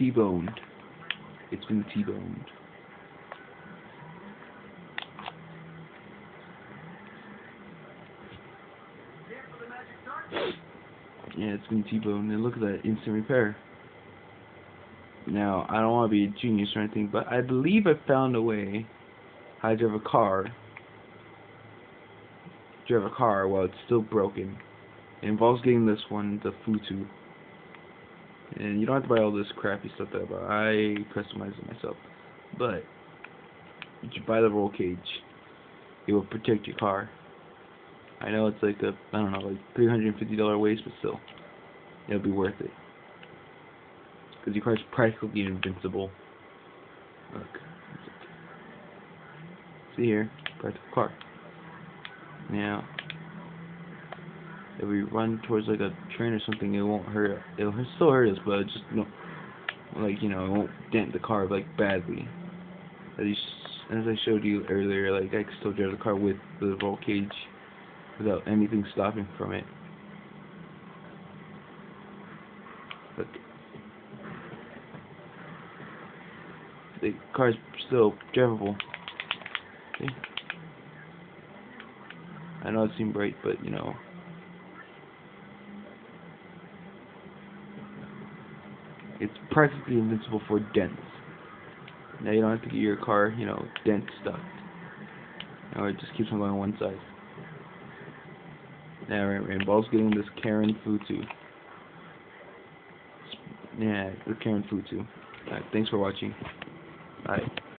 T-boned. It's been T-boned. Yeah, it's been T-boned, and look at that, instant repair. Now, I don't want to be a genius or anything, but I believe I found a way how to drive a car. While it's still broken. It involves getting this one, the futo. And you don't have to buy all this crappy stuff that I buy. I customize it myself. But if you buy the roll cage, it will protect your car. I know it's like a, I don't know, like $350 waste, but still, it'll be worth it. Because your car's practically invincible. Look. See here, practical car. Now, if we run towards like a train or something, it won't hurt. It'll still hurt us, but it just like, you know, it won't dent the car like badly. As I showed you earlier, like I can still drive the car with the roll cage without anything stopping from it. Look, the car's still drivable. See? I know it seemed bright, but you know. It's practically invincible for dents. Now you don't have to get your car, you know, dent stuck. Now it just keeps on going on one side. Now it involves getting this Karen futo. Yeah, the Karen futo. Alright, thanks for watching. Bye.